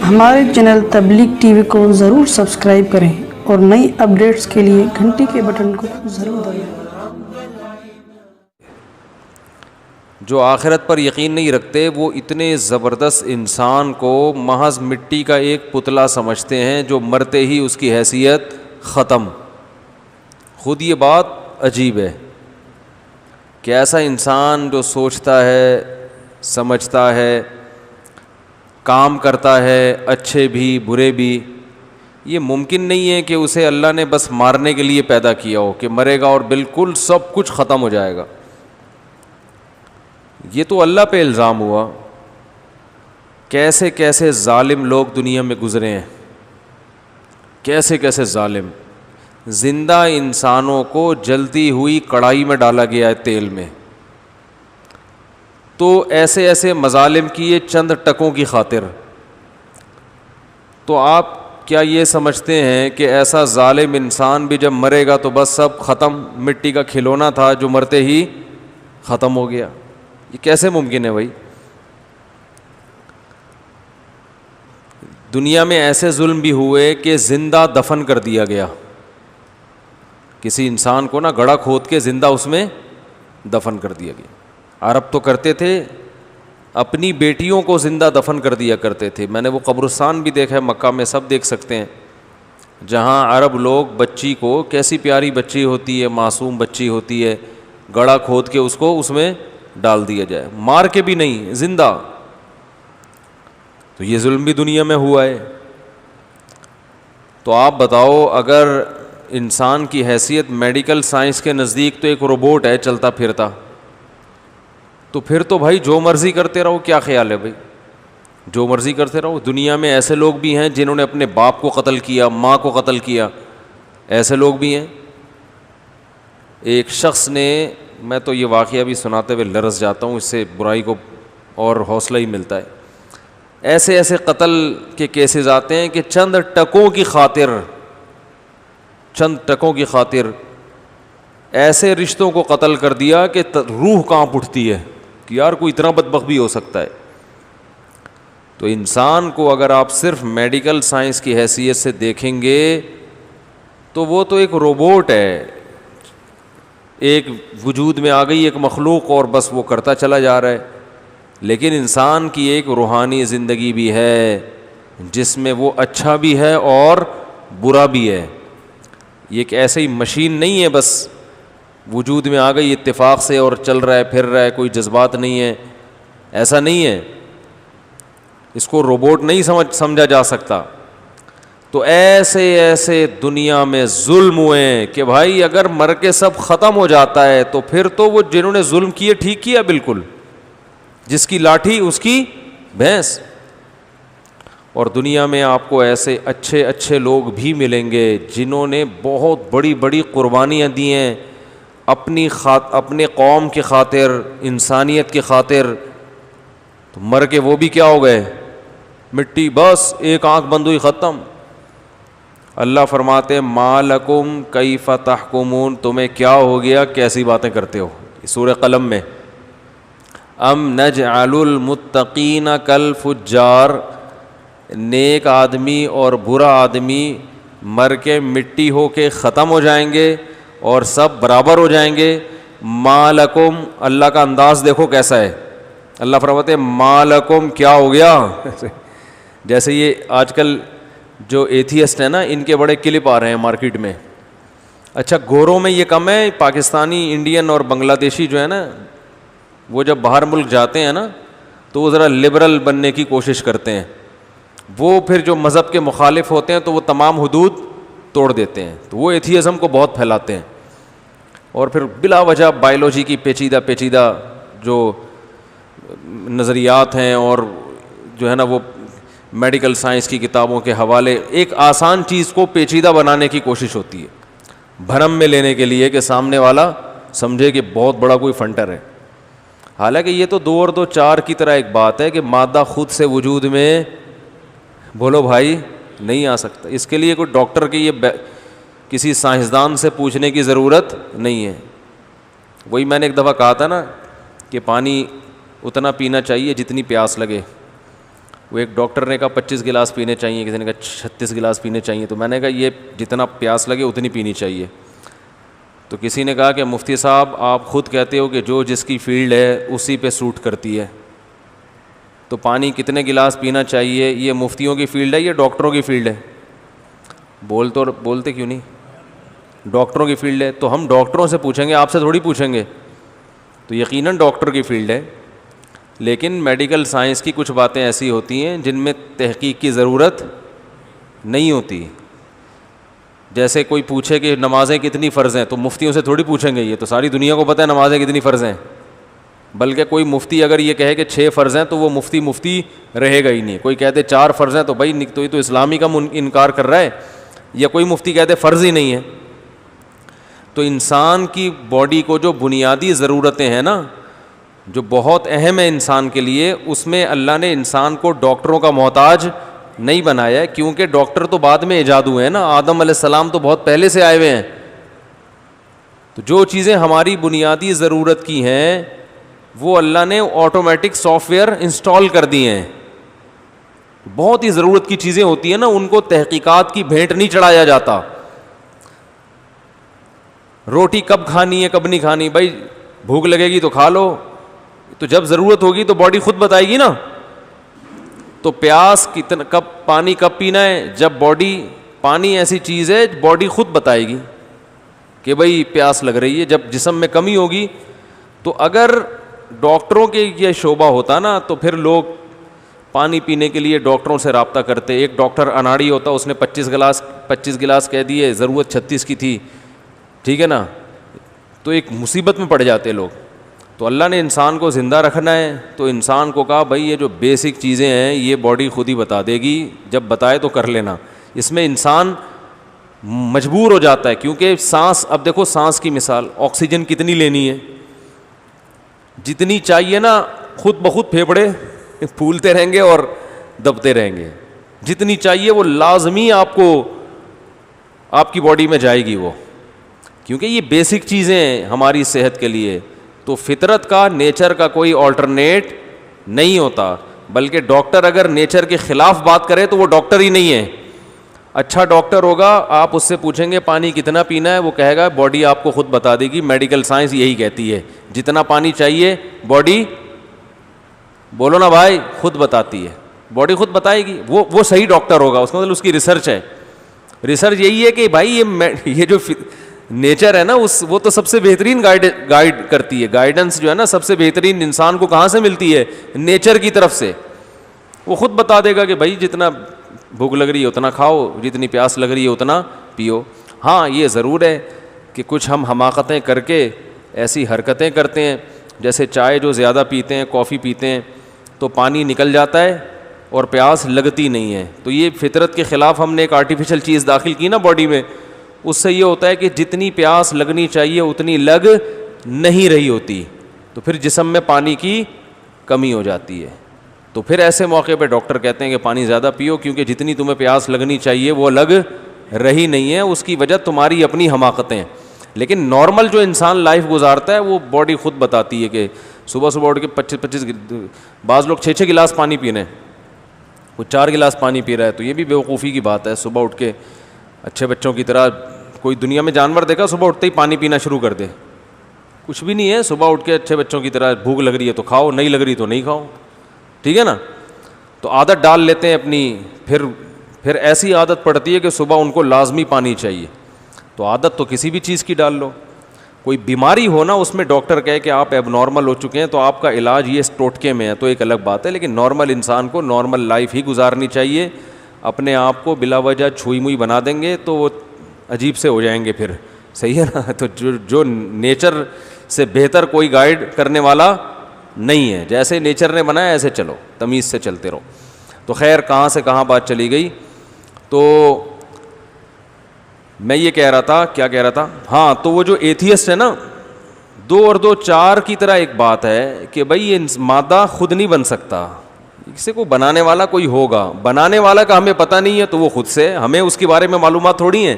ہمارے چینل تبلیغ T V کو ضرور سبسکرائب کریں اور نئی اپڈیٹس کے لیے گھنٹی کے بٹن کو ضرور دبائیں۔ جو آخرت پر یقین نہیں رکھتے وہ اتنے زبردست انسان کو محض مٹی کا ایک پتلا سمجھتے ہیں جو مرتے ہی اس کی حیثیت ختم۔ خود یہ بات عجیب ہے کہ ایسا انسان جو سوچتا ہے، سمجھتا ہے، کام کرتا ہے، اچھے بھی برے بھی، یہ ممکن نہیں ہے کہ اسے اللہ نے بس مارنے کے لیے پیدا کیا ہو کہ مرے گا اور بالکل سب کچھ ختم ہو جائے گا۔ یہ تو اللہ پہ الزام ہوا۔ کیسے کیسے ظالم لوگ دنیا میں گزرے ہیں، کیسے کیسے ظالم۔ زندہ انسانوں کو جلتی ہوئی کڑاہی میں ڈالا گیا ہے تیل میں، تو ایسے ایسے مظالم کیے چند ٹکوں کی خاطر۔ تو آپ کیا یہ سمجھتے ہیں کہ ایسا ظالم انسان بھی جب مرے گا تو بس سب ختم، مٹی کا کھلونا تھا جو مرتے ہی ختم ہو گیا؟ یہ کیسے ممکن ہے بھائی؟ دنیا میں ایسے ظلم بھی ہوئے کہ زندہ دفن کر دیا گیا، کسی انسان کو نا گڑھا کھود کے زندہ اس میں دفن کر دیا گیا۔ عرب تو کرتے تھے، اپنی بیٹیوں کو زندہ دفن کر دیا کرتے تھے۔ میں نے وہ قبرستان بھی دیکھا ہے مکہ میں، سب دیکھ سکتے ہیں، جہاں عرب لوگ بچی کو، کیسی پیاری بچی ہوتی ہے، معصوم بچی ہوتی ہے، گڑھا کھود کے اس کو اس میں ڈال دیا جائے، مار کے بھی نہیں، زندہ۔ تو یہ ظلم بھی دنیا میں ہوا ہے۔ تو آپ بتاؤ، اگر انسان کی حیثیت میڈیکل سائنس کے نزدیک تو ایک روبوٹ ہے چلتا پھرتا، تو پھر تو بھائی جو مرضی کرتے رہو، کیا خیال ہے بھائی؟ جو مرضی کرتے رہو۔ دنیا میں ایسے لوگ بھی ہیں جنہوں نے اپنے باپ کو قتل کیا، ماں کو قتل کیا، ایسے لوگ بھی ہیں۔ ایک شخص نے، میں تو یہ واقعہ بھی سناتے ہوئے لرز جاتا ہوں، اس سے برائی کو اور حوصلہ ہی ملتا ہے۔ ایسے ایسے قتل کے کیسز آتے ہیں کہ چند ٹکوں کی خاطر ایسے رشتوں کو قتل کر دیا کہ روح کانپ اٹھتی ہے کہ یار کوئی اتنا بدبخت بھی ہو سکتا ہے۔ تو انسان کو اگر آپ صرف میڈیکل سائنس کی حیثیت سے دیکھیں گے تو وہ تو ایک روبوٹ ہے، ایک وجود میں آ گئی ایک مخلوق اور بس وہ کرتا چلا جا رہا ہے۔ لیکن انسان کی ایک روحانی زندگی بھی ہے جس میں وہ اچھا بھی ہے اور برا بھی ہے۔ یہ ایک ایسی مشین نہیں ہے بس وجود میں آ گئی اتفاق سے اور چل رہا ہے پھر رہا ہے، کوئی جذبات نہیں ہے، ایسا نہیں ہے، اس کو روبوٹ نہیں سمجھا جا سکتا۔ تو ایسے ایسے دنیا میں ظلم ہوئے ہیں کہ بھائی اگر مر کے سب ختم ہو جاتا ہے تو پھر تو وہ جنہوں نے ظلم کیے ٹھیک کیا، بالکل جس کی لاٹھی اس کی بھینس۔ اور دنیا میں آپ کو ایسے اچھے اچھے لوگ بھی ملیں گے جنہوں نے بہت بڑی بڑی قربانیاں دی ہیں اپنے قوم کی خاطر، انسانیت کی خاطر، تو مر کے وہ بھی کیا ہو گئے؟ مٹی، بس ایک آنکھ بند ہوئی، ختم۔ اللہ فرماتے ہیں ما لکم کیف تحکمون، تمہیں کیا ہو گیا، کیسی باتیں کرتے ہو؟ سورہ قلم میں ام نجعل المتقین کالفجار، نیک آدمی اور برا آدمی مر کے مٹی ہو کے ختم ہو جائیں گے اور سب برابر ہو جائیں گے۔ ما لکم، اللہ کا انداز دیکھو کیسا ہے۔ اللہ فرماتے ہیں ما لکم، کیا ہو گیا؟ جیسے یہ آج کل جو ایتھیسٹ ہیں نا، ان کے بڑے کلپ آ رہے ہیں مارکیٹ میں۔ اچھا گوروں میں یہ کم ہے، پاکستانی، انڈین اور بنگلہ دیشی جو ہے نا، وہ جب باہر ملک جاتے ہیں نا تو وہ ذرا لبرل بننے کی کوشش کرتے ہیں، وہ پھر جو مذہب کے مخالف ہوتے ہیں تو وہ تمام حدود توڑ دیتے ہیں، تو وہ ایتھیزم کو بہت پھیلاتے ہیں، اور پھر بلا وجہ بائیولوجی کی پیچیدہ جو نظریات ہیں اور جو ہے نا وہ میڈیکل سائنس کی کتابوں کے حوالے، ایک آسان چیز کو پیچیدہ بنانے کی کوشش ہوتی ہے، بھرم میں لینے کے لیے کہ سامنے والا سمجھے کہ بہت بڑا کوئی فنٹر ہے۔ حالانکہ یہ تو 2 اور 2 4 کی طرح ایک بات ہے کہ مادہ خود سے وجود میں، بولو بھائی، نہیں آ سکتا۔ اس کے لیے کوئی ڈاکٹر کی یہ کسی سائنسدان سے پوچھنے کی ضرورت نہیں ہے۔ وہی میں نے ایک دفعہ کہا تھا نا کہ پانی اتنا پینا چاہیے جتنی پیاس لگے، وہ ایک ڈاکٹر نے کہا 25 گلاس پینے چاہیے, کسی نے کہا 36 گلاس پینے چاہیے. تو میں نے کہا یہ جتنا پیاس لگے اتنی پینی چاہیے. تو کسی نے کہا کہ مفتی صاحب آپ خود کہتے ہو کہ جو جس کی فیلڈ ہے اسی پہ سوٹ کرتی ہے, تو پانی کتنے گلاس پینا چاہیے یہ مفتیوں کی فیلڈ ہے یا ڈاکٹروں کی فیلڈ ہے؟ بولتے کیوں نہیں؟ ڈاکٹروں کی فیلڈ ہے. تو ہم ڈاکٹروں سے پوچھیں گے, آپ سے تھوڑی پوچھیں گے. تو یقیناً ڈاکٹر کی فیلڈ ہے, لیکن میڈیکل سائنس کی کچھ باتیں ایسی ہوتی ہیں جن میں تحقیق کی ضرورت نہیں ہوتی. جیسے کوئی پوچھے کہ نمازیں کتنی فرض ہیں, تو مفتیوں سے تھوڑی پوچھیں گے, یہ تو ساری دنیا کو پتہ ہے نمازیں کتنی فرض ہیں. بلکہ کوئی مفتی اگر یہ کہے کہ 6 فرض ہیں تو وہ مفتی رہے گا ہی نہیں. کوئی کہتے 4 فرض ہیں تو بھائی تو یہ تو اسلامی کا انکار کر رہا ہے, یا کوئی مفتی کہتے فرض ہی نہیں ہے. تو انسان کی باڈی کو جو بنیادی ضرورتیں ہیں نا, جو بہت اہم ہے انسان کے لیے, اس میں اللہ نے انسان کو ڈاکٹروں کا محتاج نہیں بنایا ہے, کیونکہ ڈاکٹر تو بعد میں ایجاد ہوئے ہیں نا. آدم علیہ السلام تو بہت پہلے سے آئے ہوئے ہیں. تو جو چیزیں ہماری بنیادی ضرورت کی ہیں وہ اللہ نے آٹومیٹک سافٹ ویئر انسٹال کر دیے ہیں. بہت ہی ضرورت کی چیزیں ہوتی ہیں نا, ان کو تحقیقات کی بھیٹ نہیں چڑھایا جاتا. روٹی کب کھانی ہے کب نہیں کھانی, بھائی بھوک لگے گی تو کھا لو, تو جب ضرورت ہوگی تو باڈی خود بتائے گی نا. تو پیاس کتنا, کب پانی کب پینا ہے, جب باڈی, پانی ایسی چیز ہے باڈی خود بتائے گی کہ بھائی پیاس لگ رہی ہے. جب جسم میں کمی ہوگی, تو اگر ڈاکٹروں کے یہ شعبہ ہوتا نا تو پھر لوگ پانی پینے کے لیے ڈاکٹروں سے رابطہ کرتے. ایک ڈاکٹر اناڑی ہوتا, اس نے 25 گلاس کہہ دیے, ضرورت 36 کی تھی, ٹھیک ہے نا, تو ایک مصیبت میں پڑ جاتے لوگ. تو اللہ نے انسان کو زندہ رکھنا ہے, تو انسان کو کہا بھائی یہ جو بیسک چیزیں ہیں یہ باڈی خود ہی بتا دے گی, جب بتائے تو کر لینا. اس میں انسان مجبور ہو جاتا ہے, کیونکہ سانس, اب دیکھو سانس کی مثال, آکسیجن کتنی لینی ہے, جتنی چاہیے نا خود بخود پھیپھڑے پھولتے رہیں گے اور دبتے رہیں گے. جتنی چاہیے وہ لازمی آپ کو, آپ کی باڈی میں جائے گی وہ, کیونکہ یہ بیسک چیزیں ہیں ہماری صحت کے لیے. تو فطرت کا, نیچر کا کوئی آلٹرنیٹ نہیں ہوتا. بلکہ ڈاکٹر اگر نیچر کے خلاف بات کرے تو وہ ڈاکٹر ہی نہیں ہے. اچھا ڈاکٹر ہوگا, آپ اس سے پوچھیں گے پانی کتنا پینا ہے, وہ کہے گا باڈی آپ کو خود بتا دے گی. میڈیکل سائنس یہی کہتی ہے, جتنا پانی چاہیے باڈی, بولو نا بھائی, خود بتاتی ہے, باڈی خود بتائے گی. وہ صحیح ڈاکٹر ہوگا, اس کا مطلب اس کی ریسرچ ہے. ریسرچ یہی ہے کہ بھائی یہ جو نیچر ہے نا, وہ تو سب سے بہترین گائیڈ کرتی ہے. گائیڈنس جو ہے نا سب سے بہترین انسان کو کہاں سے ملتی ہے؟ نیچر کی طرف سے. وہ خود بتا دے گا کہ بھائی جتنا بھوک لگ رہی ہے اتنا کھاؤ, جتنی پیاس لگ رہی ہے اتنا پیو. ہاں یہ ضرور ہے کہ کچھ ہم حماقتیں کر کے ایسی حرکتیں کرتے ہیں, جیسے چائے جو زیادہ پیتے ہیں, کافی پیتے ہیں, تو پانی نکل جاتا ہے اور پیاس لگتی نہیں ہے. تو یہ فطرت کے خلاف ہم نے ایک آرٹیفیشل چیز داخل کی نا باڈی میں, اس سے یہ ہوتا ہے کہ جتنی پیاس لگنی چاہیے اتنی لگ نہیں رہی ہوتی, تو پھر جسم میں پانی کی کمی ہو جاتی ہے. تو پھر ایسے موقع پہ ڈاکٹر کہتے ہیں کہ پانی زیادہ پیو, کیونکہ جتنی تمہیں پیاس لگنی چاہیے وہ لگ رہی نہیں ہے. اس کی وجہ تمہاری اپنی حماقتیں. لیکن نارمل جو انسان لائف گزارتا ہے وہ باڈی خود بتاتی ہے کہ صبح صبح اٹھ کے 25 بعض لوگ 6 گلاس پانی پی رہے ہیں, وہ 4 گلاس پانی پی رہا ہے, تو یہ بھی بیوقوفی کی بات ہے. صبح اٹھ کے اچھے بچوں کی طرح, کوئی دنیا میں جانور دیکھا صبح اٹھتے ہی پانی پینا شروع کر دے؟ کچھ بھی نہیں ہے. صبح اٹھ کے اچھے بچوں کی طرح بھوک لگ رہی ہے تو کھاؤ, نہیں لگ رہی تو نہیں کھاؤ, ٹھیک ہے نا. تو عادت ڈال لیتے ہیں اپنی, پھر ایسی عادت پڑتی ہے کہ صبح ان کو لازمی پانی چاہیے. تو عادت تو کسی بھی چیز کی ڈال لو. کوئی بیماری ہو نا, اس میں ڈاکٹر کہے کہ آپ ایب نارمل ہو چکے ہیں تو آپ کا علاج یہ ٹوٹکے میں ہے, تو ایک الگ بات ہے. لیکن نارمل انسان کو نارمل لائف ہی گزارنی چاہیے. اپنے آپ کو بلا وجہ چھوئی موئی بنا دیں گے تو وہ عجیب سے ہو جائیں گے پھر, صحیح ہے نا. تو جو نیچر سے بہتر کوئی گائیڈ کرنے والا نہیں ہے. جیسے نیچر نے بنایا ایسے چلو, تمیز سے چلتے رہو. تو خیر کہاں سے کہاں بات چلی گئی. تو میں یہ کہہ رہا تھا, کیا کہہ رہا تھا, ہاں, تو وہ جو ایتھیسٹ ہے نا, 2 اور 2 4 کی طرح ایک بات ہے کہ بھائی یہ مادہ خود نہیں بن سکتا, کسی کو بنانے والا کوئی ہوگا. بنانے والا کا ہمیں پتہ نہیں ہے تو وہ خود سے, ہمیں اس کے بارے میں معلومات تھوڑی ہیں.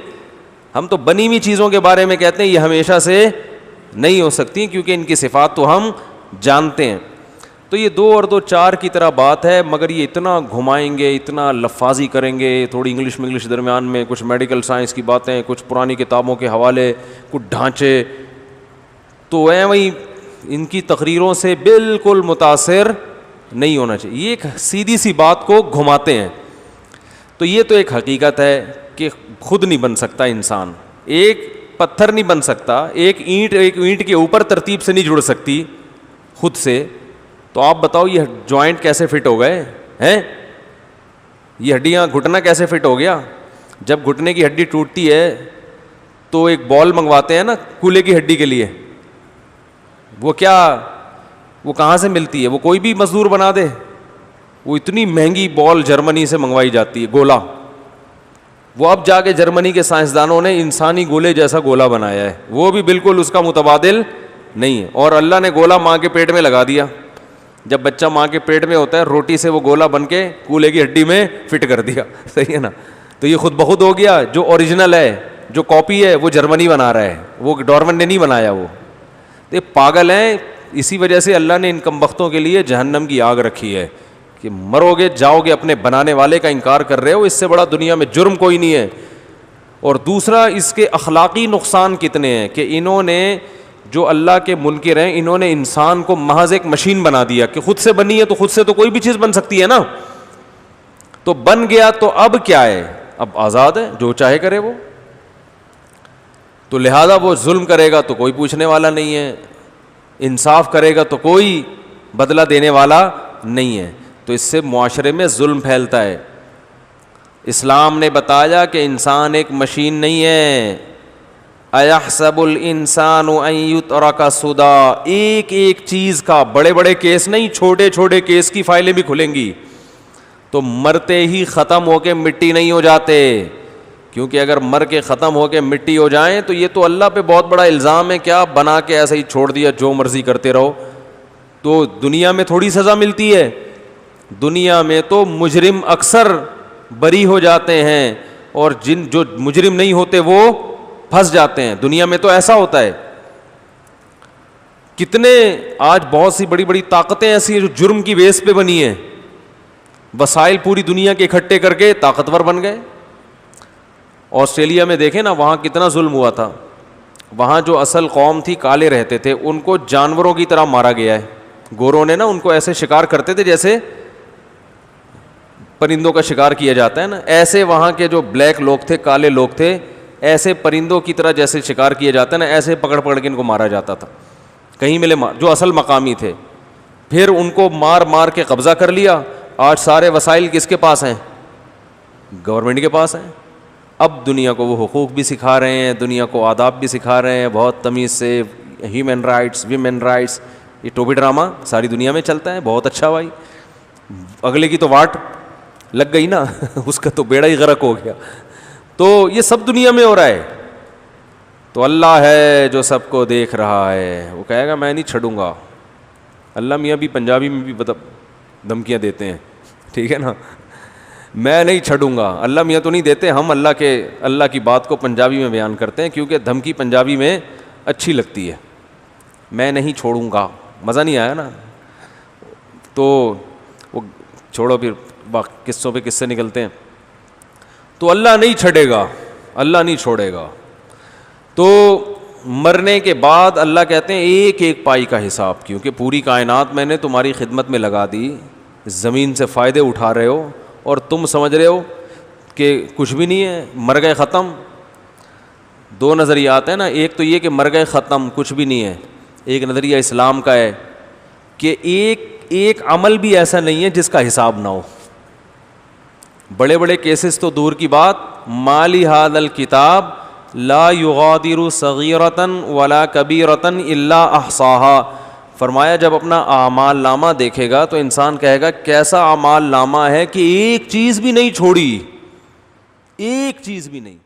ہم تو بنی ہوئی چیزوں کے بارے میں کہتے ہیں یہ ہمیشہ سے نہیں ہو سکتی, کیونکہ ان کی صفات تو ہم جانتے ہیں. تو یہ 2 اور 2 4 کی طرح بات ہے، مگر یہ اتنا گھمائیں گے، اتنا لفاظی کریں گے، تھوڑی انگلش درمیان میں، کچھ میڈیکل سائنس کی باتیں، کچھ پرانی کتابوں کے حوالے، کچھ ڈھانچے، تو وہی ان کی تقریروں سے بالکل متاثر نہیں ہونا چاہیے. یہ ایک سیدھی سی بات کو گھماتے ہیں. تو یہ تو ایک حقیقت ہے کہ خود نہیں بن سکتا انسان، ایک پتھر نہیں بن سکتا، ایک اینٹ کے اوپر ترتیب سے نہیں جڑ سکتی خود سے. تو آپ بتاؤ یہ جوائنٹ کیسے فٹ ہو گئے ہیں؟ یہ ہڈیاں، گھٹنا کیسے فٹ ہو گیا؟ جب گھٹنے کی ہڈی ٹوٹتی ہے تو ایک بال منگواتے ہیں نا کولے کی ہڈی کے لیے، وہ کہاں سے ملتی ہے؟ وہ کوئی بھی مزدور بنا دے، وہ اتنی مہنگی بال جرمنی سے منگوائی جاتی ہے، گولا. وہ اب جا کے جرمنی کے سائنسدانوں نے انسانی گولے جیسا گولا بنایا ہے، وہ بھی بالکل اس کا متبادل نہیں ہے. اور اللہ نے گولا ماں کے پیٹ میں لگا دیا. جب بچہ ماں کے پیٹ میں ہوتا ہے، روٹی سے وہ گولا بن کے کولے کی ہڈی میں فٹ کر دیا. صحیح ہے نا؟ تو یہ خود بخود ہو گیا. جو اوریجنل ہے، جو کاپی ہے، وہ جرمنی بنا رہا ہے، وہ ڈارون نے نہیں بنایا. وہ یہ پاگل ہیں. اسی وجہ سے اللہ نے ان کمبختوں کے لیے جہنم کی آگ رکھی ہے کہ مرو گے، جاؤ گے، اپنے بنانے والے کا انکار کر رہے ہو. اس سے بڑا دنیا میں جرم کوئی نہیں ہے. اور دوسرا، اس کے اخلاقی نقصان کتنے ہیں کہ انہوں نے، جو اللہ کے منکر ہیں، انہوں نے انسان کو محض ایک مشین بنا دیا کہ خود سے بنی ہے تو خود سے تو کوئی بھی چیز بن سکتی ہے نا. تو بن گیا تو اب کیا ہے؟ اب آزاد ہے، جو چاہے کرے وہ. تو لہذا وہ ظلم کرے گا تو کوئی پوچھنے والا نہیں ہے، انصاف کرے گا تو کوئی بدلہ دینے والا نہیں ہے. تو اس سے معاشرے میں ظلم پھیلتا ہے. اسلام نے بتایا کہ انسان ایک مشین نہیں ہے. اَيَحْسَبُ الْإِنسَانُ أَن يُتْرَكَ سُدًى. ایک ایک چیز کا، بڑے بڑے کیس نہیں، چھوٹے چھوٹے کیس کی فائلیں بھی کھلیں گی. تو مرتے ہی ختم ہو کے مٹی نہیں ہو جاتے، کیونکہ اگر مر کے ختم ہو کے مٹی ہو جائیں تو یہ تو اللہ پہ بہت بڑا الزام ہے. کیا بنا کے ایسے ہی چھوڑ دیا، جو مرضی کرتے رہو. تو دنیا میں تھوڑی سزا ملتی ہے. دنیا میں تو مجرم اکثر بری ہو جاتے ہیں، اور جو مجرم نہیں ہوتے وہ پھنس جاتے ہیں. دنیا میں تو ایسا ہوتا ہے. کتنے آج بہت سی بڑی بڑی طاقتیں ایسی ہیں جو جرم کی بیس پہ بنی ہیں. وسائل پوری دنیا کے اکٹھے کر کے طاقتور بن گئے. آسٹریلیا میں دیکھیں نا، وہاں کتنا ظلم ہوا تھا. وہاں جو اصل قوم تھی، کالے رہتے تھے، ان کو جانوروں کی طرح مارا گیا ہے. گوروں نے نا ان کو ایسے شکار کرتے تھے جیسے پرندوں کا شکار کیا جاتا ہے نا، ایسے وہاں کے جو بلیک لوگ تھے، کالے لوگ تھے، ایسے پرندوں کی طرح جیسے شکار کیا جاتا ہے نا، ایسے پکڑ پکڑ کے ان کو مارا جاتا تھا. کہیں ملے جو اصل مقامی تھے. پھر ان کو مار مار کے قبضہ کر لیا. آج سارے وسائل کس کے پاس ہیں؟ گورنمنٹ کے پاس ہیں. اب دنیا کو وہ حقوق بھی سکھا رہے ہیں، دنیا کو آداب بھی سکھا رہے ہیں بہت تمیز سے. ہیومن رائٹس، ویمن رائٹس، یہ ٹوپی ڈرامہ ساری دنیا میں چلتا ہے. بہت اچھا بھائی. اگلے کی تو واٹ لگ گئی نا اس کا تو بیڑا ہی غرق ہو گیا. تو یہ سب دنیا میں ہو رہا ہے. تو اللہ ہے جو سب کو دیکھ رہا ہے. وہ کہے گا میں نہیں چھڑوں گا. اللہ میاں بھی پنجابی میں بھی دھمکیاں دیتے ہیں، ٹھیک ہے نا، میں نہیں چھڑوں گا. اللہ میاں تو نہیں دیتے، ہم اللہ کی بات کو پنجابی میں بیان کرتے ہیں کیونکہ دھمکی پنجابی میں اچھی لگتی ہے. میں نہیں چھوڑوں گا، مزہ نہیں آیا نا. تو وہ چھوڑو، پھر قصوں پہ قصے نکلتے ہیں. تو اللہ نہیں چھڑے گا، اللہ نہیں چھوڑے گا. تو مرنے کے بعد اللہ کہتے ہیں ایک ایک پائی کا حساب، کیونکہ پوری کائنات میں نے تمہاری خدمت میں لگا دی. زمین سے فائدے اٹھا رہے ہو اور تم سمجھ رہے ہو کہ کچھ بھی نہیں ہے، مر گئے ختم. 2 نظریات ہیں نا، ایک تو یہ کہ مر گئے ختم کچھ بھی نہیں ہے. ایک نظریہ اسلام کا ہے کہ ایک عمل بھی ایسا نہیں ہے جس کا حساب نہ ہو. بڑے بڑے کیسز تو دور کی بات، مالی ھذا الکتاب لا یغادر صغیرۃ ولا کبیرۃ الا احصاها. فرمایا جب اپنا اعمال نامہ دیکھے گا تو انسان کہے گا کیسا اعمال نامہ ہے کہ ایک چیز بھی نہیں چھوڑی، ایک چیز بھی نہیں.